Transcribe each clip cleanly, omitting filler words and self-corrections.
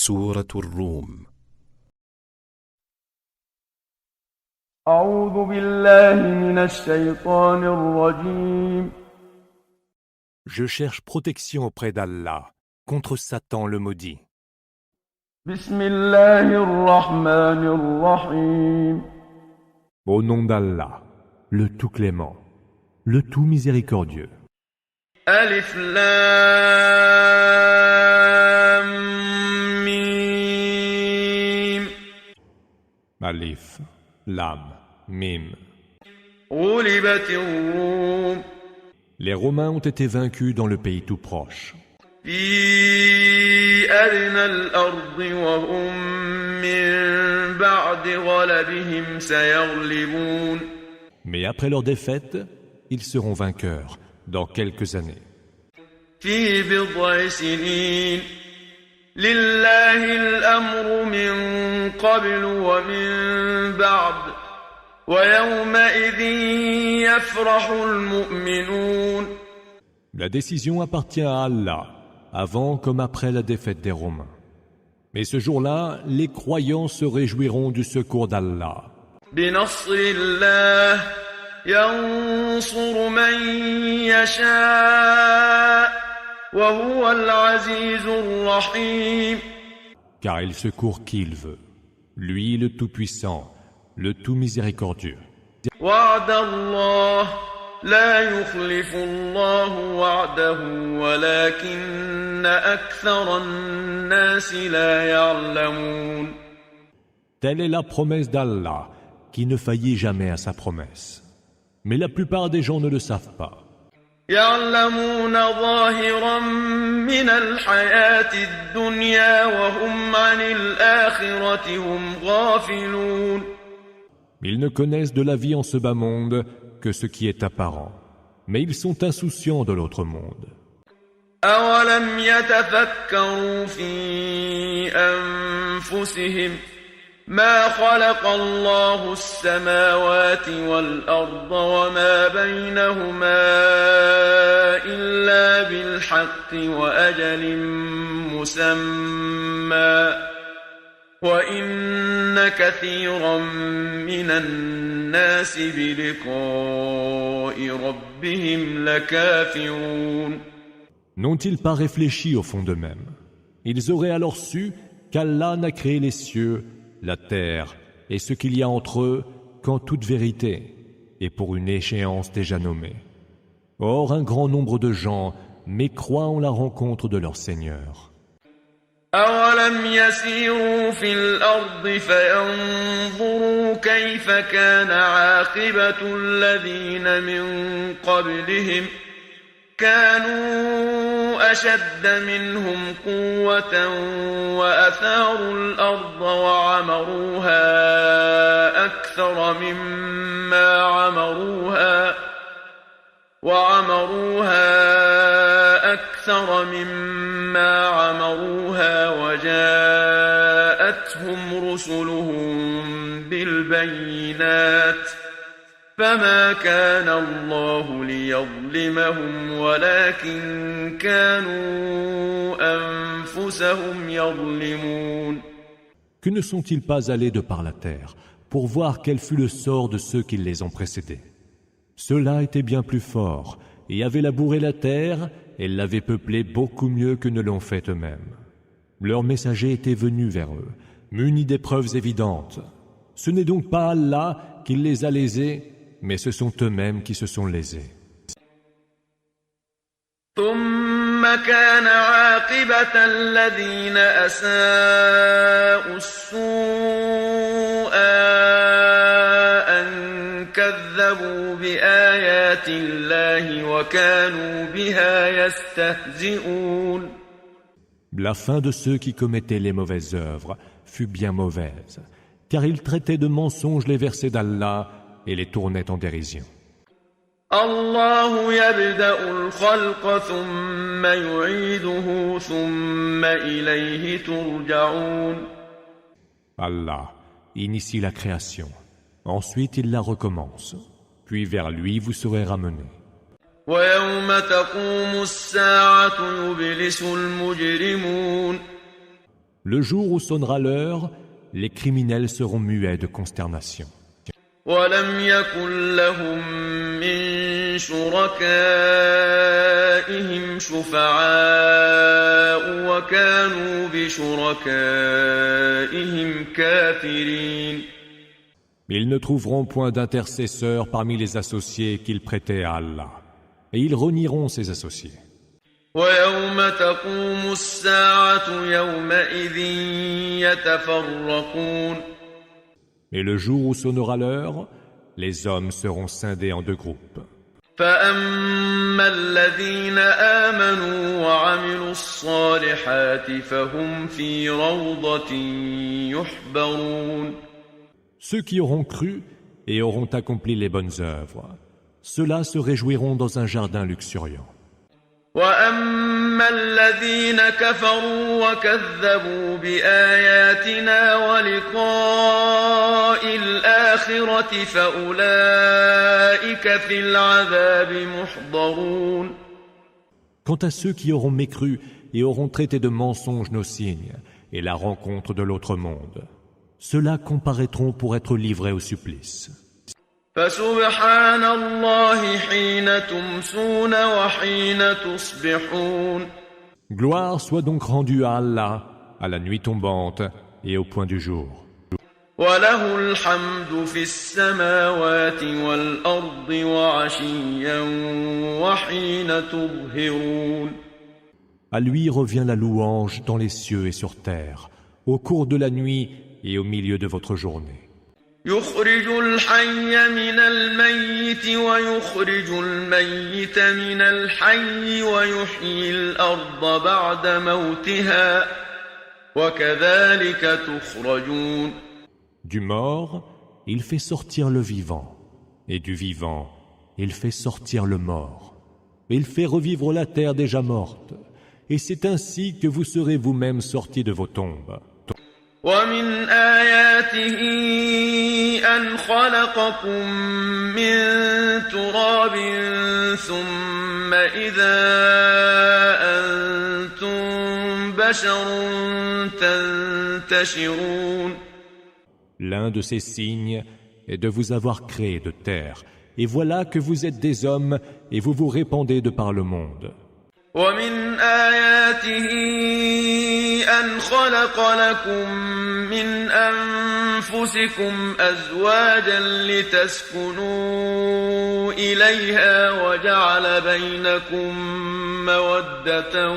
سورة الروم. أعوذ بالله من الشيطان الرجيم. Je cherche protection auprès d'Allah contre Satan le maudit. بسم الله الرحمن الرحيم. Au nom d'Allah, le tout clément, le tout miséricordieux. ألف لام ميم. Alif, Lam, Mim. غلبت الروم. Les Romains ont été vaincus dans le pays tout proche. في أدنى الأرض وهم من بعد غلبهم سيغلبون. Mais après leur défaite, ils seront vainqueurs dans quelques années. في بضع سنين لله الأمر من قبل ومن بعد ويومئذ يفرح المؤمنون. La décision appartient à Allah, avant comme après la défaite des Romains. Mais ce jour-là, les croyants se réjouiront du secours d'Allah. بنصر الله ينصر من يشاء وهو العزيز الرحيم. Car il secourt qui il veut. Lui le Tout-Puissant, le Tout Miséricordieux. وعد الله لا يخلف الله وعده ولكن أكثر الناس لا يعلمون. Telle est la promesse d'Allah, qui ne faillit jamais à sa promesse. Mais la plupart des gens ne le savent pas. يعلمون ظاهرا من الحياة الدنيا وهم عن الآخرة هم غافلون. Ils ne connaissent de la vie en ce bas monde que ce qui est apparent. Mais ils sont insouciants de l'autre monde. أولم يتفكروا في أنفسهم ما خلق الله السماوات والأرض وما بينهما إلا بالحق وأجل مسمى وإن كثيرا من الناس بلقاء ربهم لكافرون. N'ont-ils pas réfléchi au fond d'eux-mêmes? Ils auraient alors su qu'Allah n'a créé les cieux, la terre et ce qu'il y a entre eux qu'en toute vérité et pour une échéance déjà nommée. Or, un grand nombre de gens mécroient en la rencontre de leur Seigneur. أولم يسيروا في الأرض فينظروا كيف كان عاقبة الذين من قبلهم كانوا أشد منهم قوة وأثاروا الأرض وعمروها أكثر مما عمروها وجاءتهم رسلهم بالبينات فما كان الله ليظلمهم ولكن كانوا أنفسهم يظلمون. Que ne sont-ils pas allés de par la terre pour voir quel fut le sort de ceux qui les ont précédés? Ceux-là étaient bien plus forts et avaient labouré la terre et l'avaient peuplée beaucoup mieux que ne l'ont fait eux-mêmes. Leur messager était venu vers eux, muni des preuves évidentes. Ce n'est donc pas Allah qui les a lésés, mais ce sont eux-mêmes qui se sont lésés. ثم كان عاقبة الذين أساءوا السوء أن كذبوا بآيات الله وكانوا بها يستهزئون. La fin de ceux qui commettaient les mauvaises œuvres fut bien mauvaise, car ils traitaient de mensonges les versets d'Allah et les tournaient en dérision. الله يبدأ الخلق ثم يعيده ثم إليه ترجعون. Allah initie la création, ensuite il la recommence, puis vers lui vous serez ramenés. ويوم تقوم الساعة يبلس المجرمون. Le jour où sonnera l'heure, les criminels seront muets de consternation. ولم يكن لهم من شركائهم شفعاء وكانوا بشركائهم كافرين. Ils ne trouveront point d'intercesseurs parmi les associés qu'ils prêtaient à Allah, et ils renieront ses associés. ويوم تقوم الساعة يومئذ يتفرقون. Mais le jour où sonnera l'heure, les hommes seront scindés en deux groupes. فأما الذين آمنوا وعملوا الصالحات فهم في روضة يحبرون. Ceux qui auront cru et auront accompli les bonnes œuvres, ceux-là se réjouiront dans un jardin luxuriant. وأما الذين كفروا وكذبوا بآياتنا ولقاء الآخرة فأولئك في العذاب محضرون. Quant à ceux qui auront mécru et auront traité de mensonges nos signes et la rencontre de l'autre monde, ceux-là comparaîtront pour être livrés au supplice. فسبحان الله حين تمسون وحين تصبحون. Gloire soit donc rendue à Allah, à la nuit tombante et au point du jour. وله الحمد في السماوات والأرض وعشيا وحين تظهرون. À lui revient la louange dans les cieux et sur terre, au cours de la nuit et au milieu de votre journée. يخرج الحي من الميت ويخرج الميت من الحي ويحيي الأرض بعد موتها وكذلك تخرجون. Du mort, il fait sortir le vivant, et du vivant, il fait sortir le mort. Il fait revivre la terre déjà morte, et c'est ainsi que vous serez vous-même sortis de vos tombes. ومن آياته أن خلقكم من تراب ثم إذا أنتم بشر تنتشرون. L'un de ces signes est de vous avoir créé de terre, et voilà que vous êtes des hommes et vous vous répandez de par le monde. ومن آياته أن خلق لكم من أنفسكم أزواجا لتسكنوا إليها وجعل بينكم مودة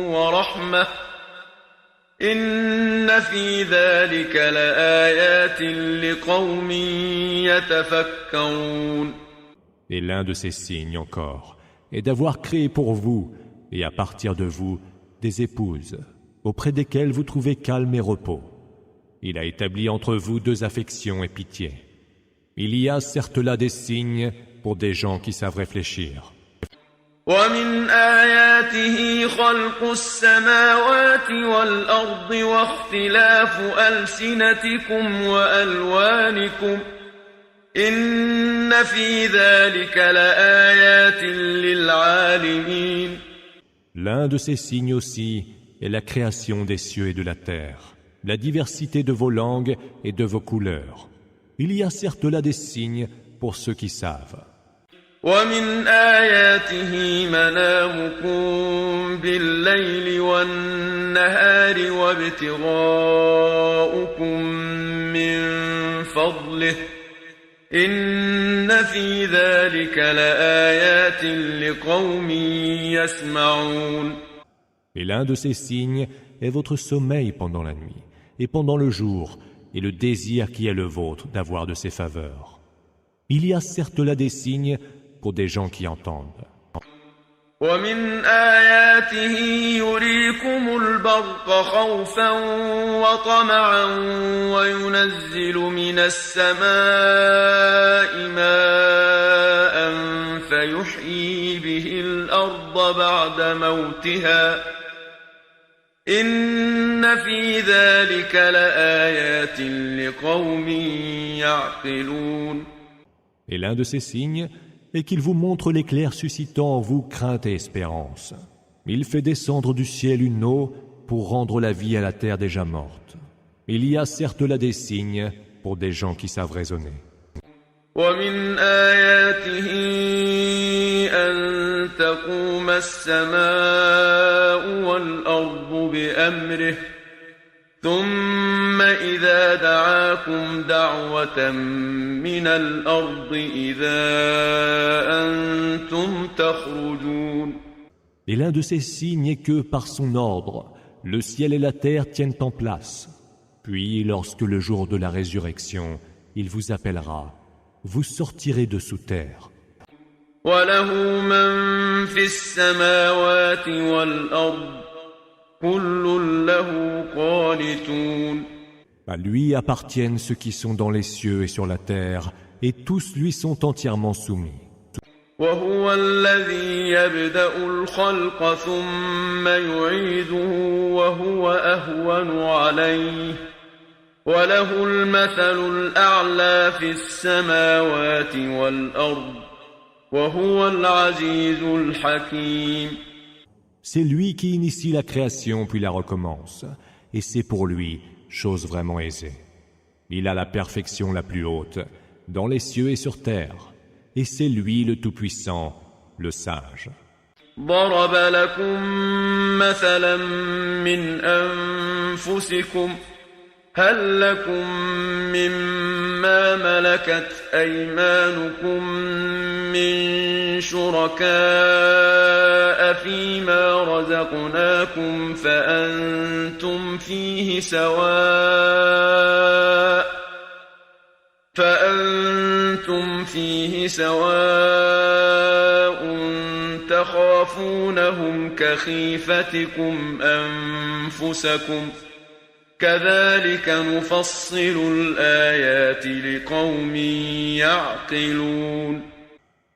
ورحمة إن في ذلك لآيات لقوم يتفكرون. Et l'un de ces signes encore est d'avoir créé pour vous et à partir de vous des épouses auprès desquelles vous trouvez calme et repos. Il a établi entre vous deux affections et pitié. Il y a certes là des signes pour des gens qui savent réfléchir. ومن آياته خلق السماوات والأرض واختلاف ألسنتكم وألوانكم إن في ذلك لآيات للعالمين. L'un de ces signes aussi est la création des cieux et de la terre, la diversité de vos langues et de vos couleurs. Il y a certes là des signes pour ceux qui savent. ومن آياته منامكم بالليل والنهار وابتغاؤكم من فضله إن في ذلك لآيات لقوم يسمعون. Et l'un de ces signes est votre sommeil pendant la nuit et pendant le jour et le désir qui est le vôtre d'avoir de ses faveurs. Il y a certes là des signes pour des gens qui entendent. ومن آياته يريكم البرق خوفا وطمعا وينزل من السماء ماء فيحيي به الأرض بعد موتها إن في ذلك لآيات لقوم يعقلون. Et l'un de ces signes est qu'il vous montre l'éclair suscitant en vous crainte et espérance. Il fait descendre du ciel une eau pour rendre la vie à la terre déjà morte. Il y a certes là des signes pour des gens qui savent raisonner. ومن آياته أن تقوم السماء والأرض بأمره ثم إذا دعاكم دعوة من الأرض إذا أنتم تخرجون. Et l'un de ces signes est que, par son ordre, le ciel et la terre tiennent en place. Puis, lorsque le jour de la résurrection, il vous appellera, vous sortirez de sous terre. وله من في السماوات والأرض كل له قانتون. À lui appartiennent ceux qui sont dans les cieux et sur la terre, et tous lui sont entièrement soumis. وهو الذي يبدأ الخلق ثم يعيده وهو أهون عليه وله المثل الأعلى في السماوات والأرض وهو العزيز الحكيم. C'est lui qui initie la création puis la recommence, et c'est pour lui chose vraiment aisée. Il a la perfection la plus haute, dans les cieux et sur terre, et c'est lui le Tout-Puissant, le Sage. ضرب لكم مثلا من أنفسكم هل لكم مما ملكت أيمانكم من شركاء فيما رزقناكم فأنتم فيه سواء تخافونهم كخيفتكم أنفسكم كذلك نفصل الآيات لقوم يعقلون.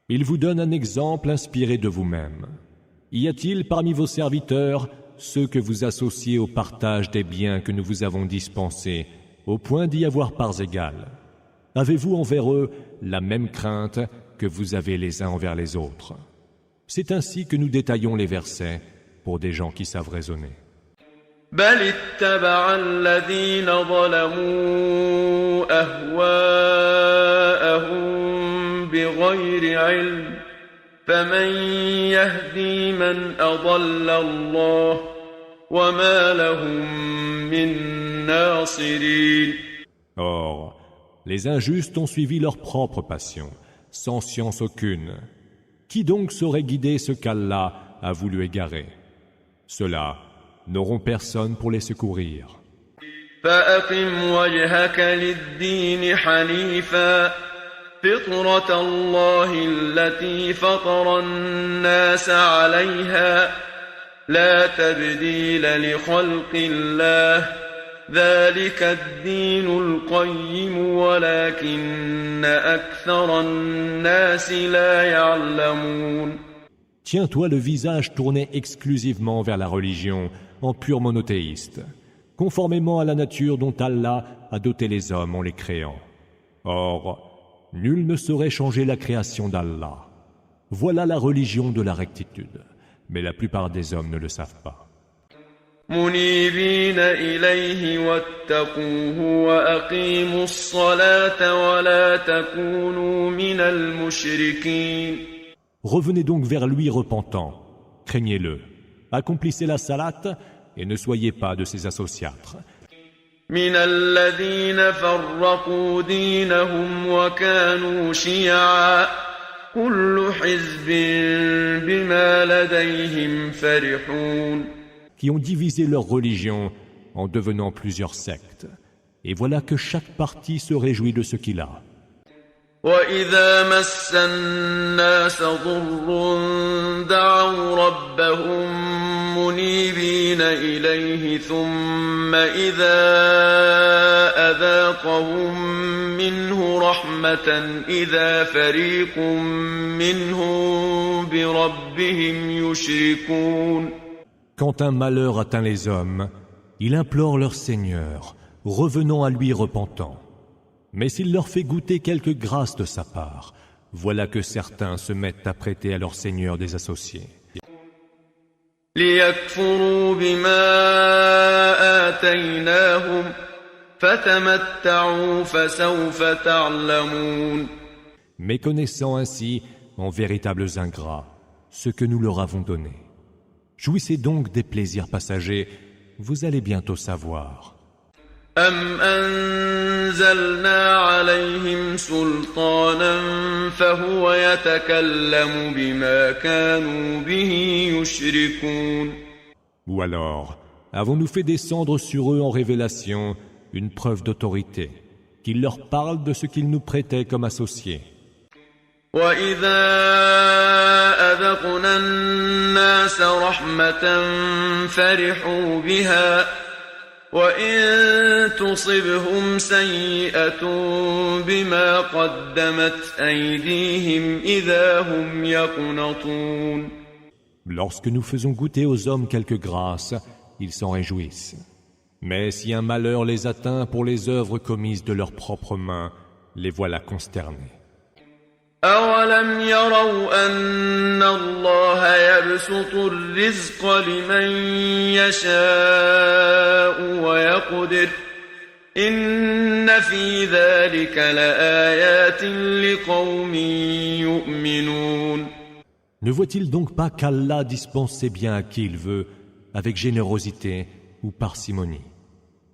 Il vous donne un exemple inspiré de vous-même. Y a-t-il parmi vos serviteurs ceux que vous associez au partage des biens que nous vous avons dispensés, au point d'y avoir parts égales? Avez-vous envers eux la même crainte que vous avez les uns envers les autres? C'est ainsi que nous détaillons les versets pour des gens qui savent raisonner. بل اتبع الذين ظلموا أهواءهم بغير علم فمن يهدي من أضل الله وما لهم من ناصرين. Or, les injustes ont suivi leur propre passion, sans science aucune. Qui donc saurait guider ce qu'Allah a voulu égarer? Ceux-là n'auront personne pour les secourir. فأقم وجهك للدين حنيفا فطرة الله التي فطر الناس عليها لا تبديل لخلق الله ذلك الدين القيم ولكن أكثر الناس لا يعلمون. Tiens-toi le visage tourné exclusivement vers la religion, en pur monothéiste, conformément à la nature dont Allah a doté les hommes en les créant. Or, nul ne saurait changer la création d'Allah. Voilà la religion de la rectitude, mais la plupart des hommes ne le savent pas. منيبين إليه واتقوه وأقيموا الصلاة ولا تكونوا من المشركين. Revenez donc vers lui repentant, craignez-le, accomplissez la salate et ne soyez pas de ses associatres. من الذين فرقوا دينهم وكانوا شيعا كل حزب بما لديهم فرحون. Qui ont divisé leur religion en devenant plusieurs sectes. Et voilà que chaque parti se réjouit de ce qu'il a. وإذا مس الناس ضر دعوا ربهم منيبين إليه ثم إذا أذاقهم منه رحمة إذا فريق منهم بربهم يشركون. Quand un malheur atteint les hommes, il implore leur Seigneur, revenant à lui repentant. Mais s'il leur fait goûter quelque grâce de sa part, voilà que certains se mettent à prêter à leur Seigneur des associés. ليكفروا بما آتيناهم فتمتعوا فسوف تعلمون. Méconnaissant ainsi, en véritables ingrats, ce que nous leur avons donné. Jouissez donc des plaisirs passagers, vous allez bientôt savoir. أم أنزلنا عليهم سلطانا فهو يتكلم بما كانوا به يشركون. Ou alors, avons-nous fait descendre sur eux en révélation une preuve d'autorité, qui leur parle de ce qu'ils nous prêtaient comme associés. وَإِذَا أَذَقْنَا النَّاسَ رَحْمَةً فَرِحُوا بِهَا وَإِن تُصِبْهُمْ سَيِّئَةٌ بِمَا قَدَّمَتْ أَيْدِيهِمْ إِذَا هُمْ يَقْنَطُونَ. Lorsque nous faisons goûter aux hommes quelque grâce, ils s'en réjouissent. Mais si un malheur les atteint pour les œuvres commises de leurs propres mains, les voilà consternés. أَوَلَمْ يَرَوْا أَنَّ اللَّهَ يَبْسُطُ الرِّزْقَ لِمَن يَشَاءُ وَيَقْدِرُ إِنَّ فِي ذَلِكَ لَآيَاتٍ لِقَوْمٍ يُؤْمِنُونَ. Ne voit-il donc pas qu'Allah dispense ses biens à qui il veut, avec générosité ou parcimonie?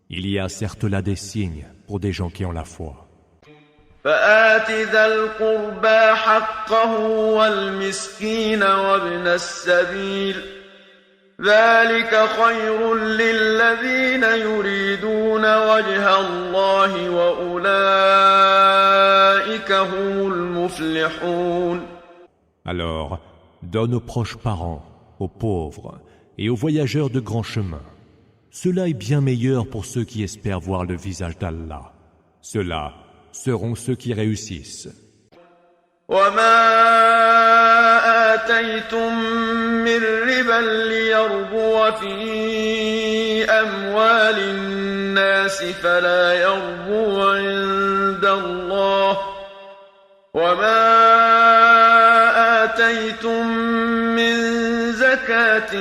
Il y a certes là des signes pour des gens qui ont la foi. فآت ذا القربى حقه والمسكين وابن السبيل ذلك خير للذين يريدون وجه الله وأولئك هم المفلحون. Alors, donne aux proches parents, aux pauvres et aux voyageurs de grand chemin. Cela est bien meilleur pour ceux qui espèrent voir le visage d'Allah. Ceux-là seront ceux qui réussissent. وما آتيتم من ربا ليربو في أموال الناس فلا يربو عند الله وما آتيتم من زكاة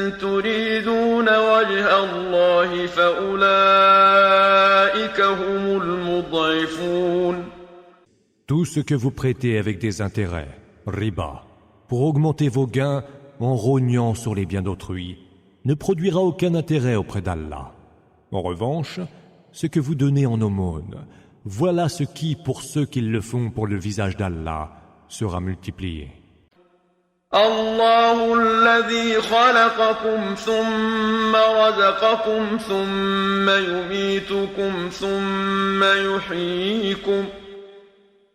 تريدون وجه الله فأولئك هم المضعفون. Tout ce que vous prêtez avec des intérêts, riba, pour augmenter vos gains en rognant sur les biens d'autrui, ne produira aucun intérêt auprès d'Allah. En revanche, ce que vous donnez en aumône, voilà ce qui, pour ceux qui le font pour le visage d'Allah, sera multiplié. الله الذي خلقكم ثم رزقكم ثم يميتكم ثم يحييكم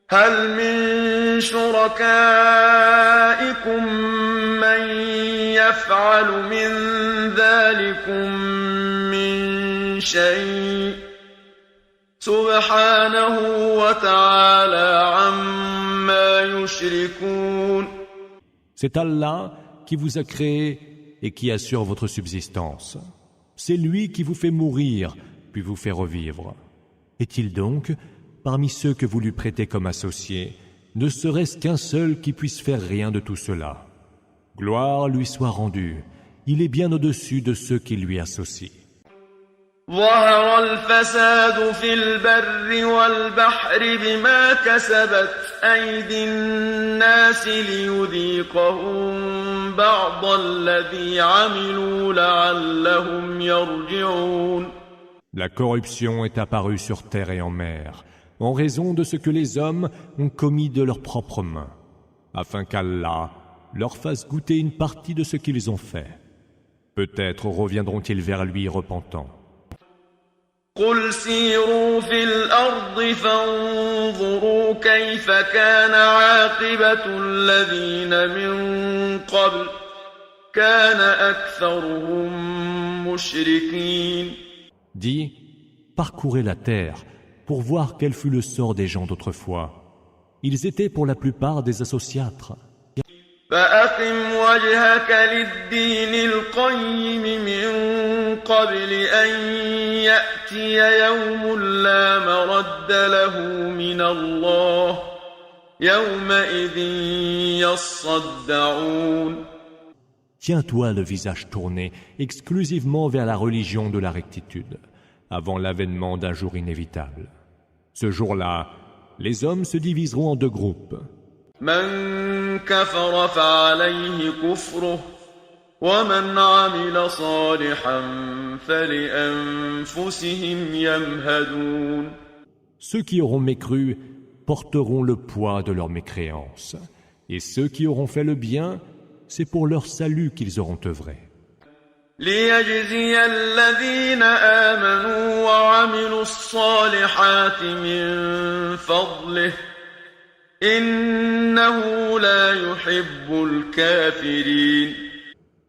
هل من شركائكم من يفعل من ذلكم من شيء سبحانه وتعالى عما يشركون. C'est Allah qui vous a créé et qui assure votre subsistance. C'est lui qui vous fait mourir, puis vous fait revivre. Est-il donc, parmi ceux que vous lui prêtez comme associés, ne serait-ce qu'un seul qui puisse faire rien de tout cela? Gloire lui soit rendue, il est bien au-dessus de ceux qui lui associent. ظهر الفساد في البر والبحر بما كسبت أيدي الناس ليذيقهم بعض الذي عملوا لعلهم يرجعون. La corruption est apparue sur terre et en mer, en raison de ce que les hommes ont commis de leurs propres mains, afin qu'Allah leur fasse goûter une partie de ce qu'ils ont fait. Peut-être reviendront-ils vers lui repentants. قل سيروا في الأرض فانظروا كيف كان عاقبة الذين من قبل كان أكثرهم مشركين. Dis, parcourez la terre pour voir quel fut le sort des gens d'autrefois. Ils étaient pour la plupart des associatres. فأقم وجهك للدين القيم من قبل أن يأتي يوم لا مرد له من الله يومئذ يصدعون. Tiens-toi le visage tourné exclusivement vers la religion de la rectitude, avant l'avènement d'un jour inévitable. Ce jour-là, les hommes se diviseront en deux groupes. من كفر فعليه كفره ومن عمل صالحا فلأنفسهم يمهدون. Ceux qui auront mécru porteront le poids de leur mécréance, et ceux qui auront fait le bien, c'est pour leur salut qu'ils auront œuvré. ليجزي الذين آمنوا وعملوا الصالحات من فضله إنه لا يحب الكافرين.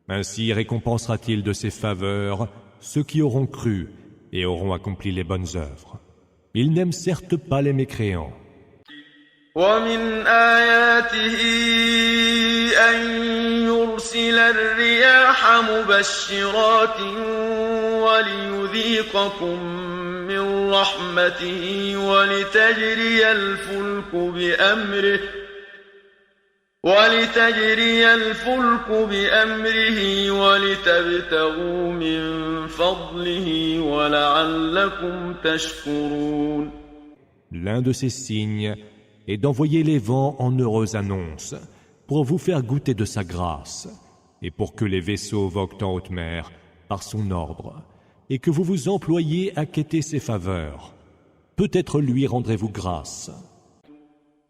Ainsi récompensera-t-il de ses faveurs ceux qui auront cru et auront accompli les bonnes œuvres. Il n'aime certes pas les mécréants. ومن آياته أن يرسل الرياح مبشرات وليذيقكم من رحمته ولتجري الفلك بأمره ولتبتغوا من فضله ولعلكم تشكرون. L'un de ces signes est d'envoyer les vents en heureuses annonces pour vous faire goûter de sa grâce et pour que les vaisseaux voguent en haute mer par son ordre et que vous vous employiez à quêter ses faveurs. Peut-être lui rendrez-vous grâce.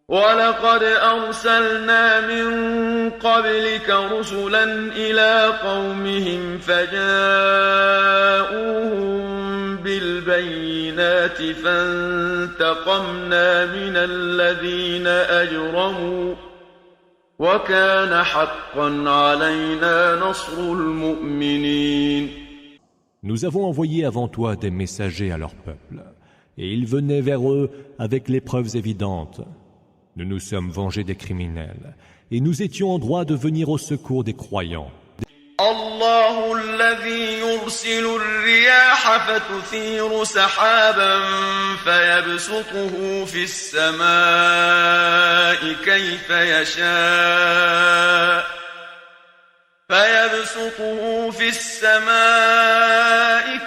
وَلَقَدْ أَرْسَلْنَا مِن قَبْلِكَ رُسُلًا إِلَىٰ قَوْمِهِمْ فَجَاءُوهُم بِالْبَيِّنَاتِ فَانتَقَمْنَا مِنَ الَّذِينَ أَجْرَمُوا وَكَانَ حَقًّا عَلَيْنَا نَصْرُ الْمُؤْمِنِينَ. Nous avons envoyé avant toi des messagers à leur peuple, et ils venaient vers eux avec les preuves évidentes. Nous nous sommes vengés des criminels, et nous étions en droit de venir au secours des croyants. الله الذي يرسل الرياح فتثير سحابا فيبسطه في السماء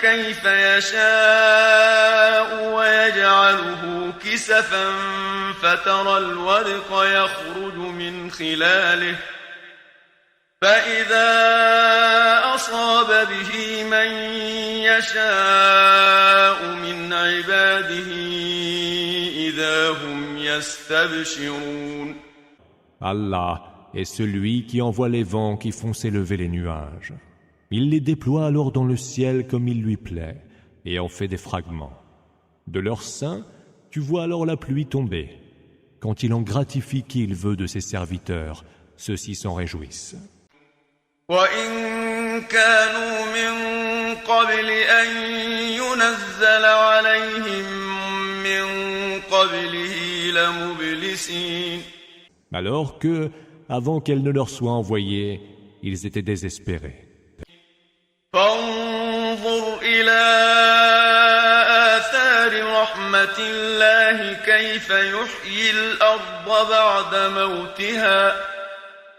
كيف يشاء ويجعله كسفا فترى الودق يخرج من خلاله فإذا أصاب به من يشاء من عباده إذا هم يستبشرون. Allah est celui qui envoie les vents qui font s'élever les nuages. Il les déploie alors dans le ciel comme il lui plaît et en fait des fragments. De leur sein, tu vois alors la pluie tomber. Quand il en gratifie qui il veut de ses serviteurs, ceux-ci s'en réjouissent. وَإِن كَانُوا مِن قَبْلِ أَن يُنَزَّلَ عَلَيْهِم مِّن قَبْلِهِ لَمُبْلِسِينَ. Alors que, avant qu'elle ne leur soit envoyée, ils étaient désespérés. فانظر إلى آثار رحمة الله كيف يحيي الأرض بعد موتها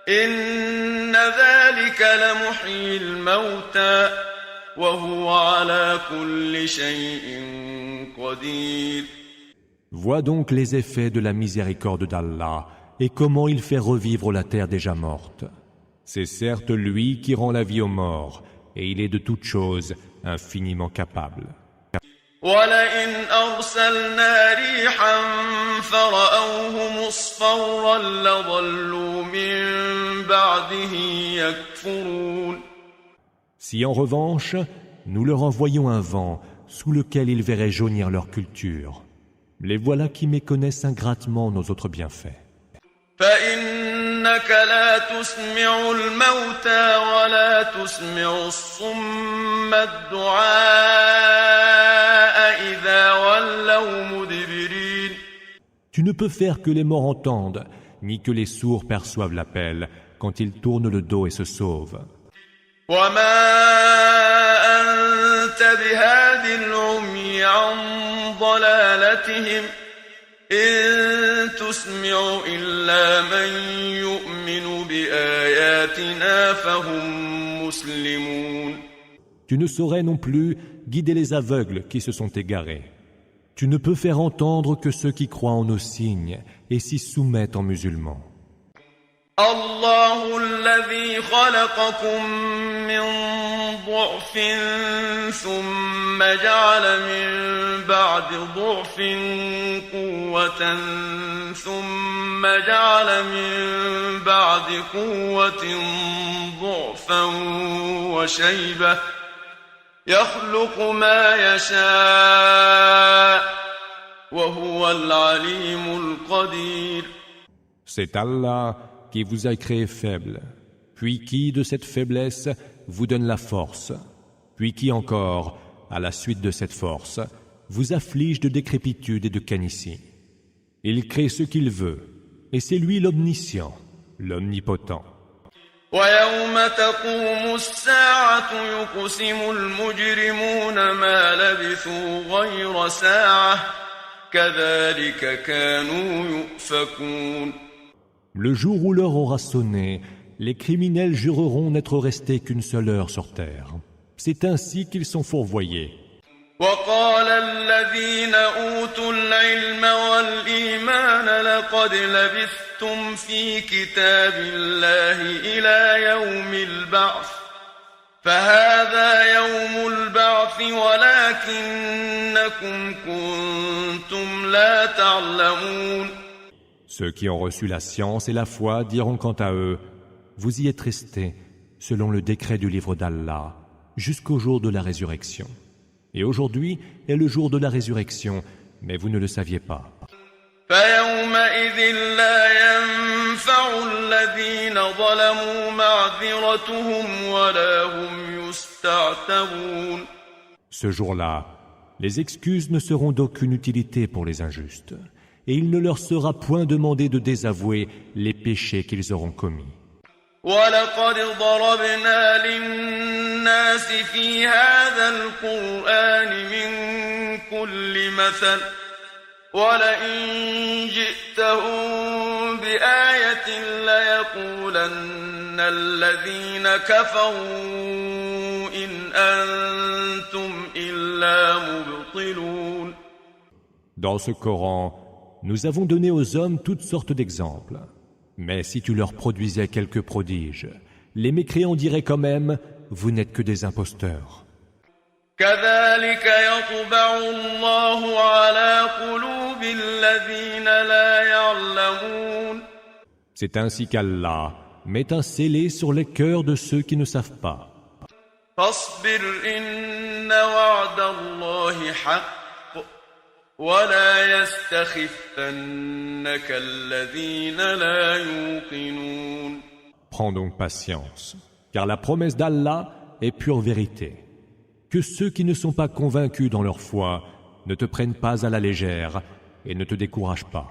إن ذلك لمحيي الموتى وهو على كل شيء قدير. Vois donc les effets de la miséricorde d'Allah et comment il fait revivre la terre déjà morte. C'est certes lui qui rend la vie aux morts, et il est de toutes choses infiniment capable. وَلَئِنْ أَرْسَلْنَا رِيحًا فَرَأَوْهُ مُصْفَرًّا لَظَلُّوا مِن بَعْدِهِ يَكْفُرُونَ. Si en revanche, nous leur envoyons un vent sous lequel ils verraient jaunir leur culture, les voilà qui méconnaissent ingratement nos autres bienfaits. فإنك لا تسمع الموتى ولا تسمع الصم الدعاء إذا ولوا مدبرين. Tu ne peux faire que les morts entendent, ni que les sourds perçoivent l'appel quand ils tournent le dos et se sauvent. وما أنت بهاد العمي عن ضلالتهم إن تسمع إلا من يؤمن بآياتنا فهم مسلمون. Tu ne saurais non plus guider les aveugles qui se sont égarés. Tu ne peux faire entendre que ceux qui croient en nos signes et s'y soumettent en musulmans. الله الذي خلقكم من ضعف ثم جعل من بعد ضعف قوة ثم جعل من بعد قوة ضعفا وشيبة يخلق ما يشاء وهو العليم القدير. C'est Allah qui vous a créé faible, puis qui, de cette faiblesse, vous donne la force, puis qui encore, à la suite de cette force, vous afflige de décrépitude et de canicie. Il crée ce qu'il veut, et c'est lui l'omniscient, l'omnipotent. ويوم تقوم الساعة يقسم المجرمون ما لبثوا غير ساعة كذلك كانوا يؤفكون. Le jour où l'heure aura sonné, les criminels jureront n'être restés qu'une seule heure sur terre. C'est ainsi qu'ils sont fourvoyés. وقال الذين أوتوا العلم والإيمان لقد لبثتم في كتاب الله إلى يوم البعث فهذا يوم البعث ولكنكم كنتم لا تعلمون. Ceux qui ont reçu la science et la foi diront quant à eux, vous y êtes restés, selon le décret du livre d'Allah, jusqu'au jour de la résurrection. Et aujourd'hui est le jour de la résurrection, mais vous ne le saviez pas. فيومئذ لا ينفع الذين ظلموا معذرتهم ولا هم يستعتبون. Ce jour-là, les excuses ne seront d'aucune utilité pour les injustes, et il ne leur sera point demandé de désavouer les péchés qu'ils auront commis. وَلَقَدْ ضَرَبْنَا لِلنَّاسِ فِي هَذَا الْقُرْآنِ مِنْ كُلِّ مَثَلٍ وَلَئِنْ جِئْتَهُمْ بِآيَةٍ لَيَقُولَنَّ الَّذِينَ كَفَرُوا إِنْ أَنْتُمْ إِلَّا مُبْطِلُونَ. Dans ce Coran, nous avons donné aux hommes toutes sortes d'exemples. Mais si tu leur produisais quelques prodiges, les mécréants diraient quand même, vous n'êtes que des imposteurs. كذلك يطبع الله على قلوب الذين لا يعلمون. C'est ainsi qu'Allah met un scellé sur les cœurs de ceux qui ne savent pas. فاصبر إن وعد الله حق ولا يستخفنك الذين لا يوقنون. Prends donc patience, car la promesse d'Allah est pure vérité. Que ceux qui ne sont pas convaincus dans leur foi ne te prennent pas à la légère et ne te découragent pas.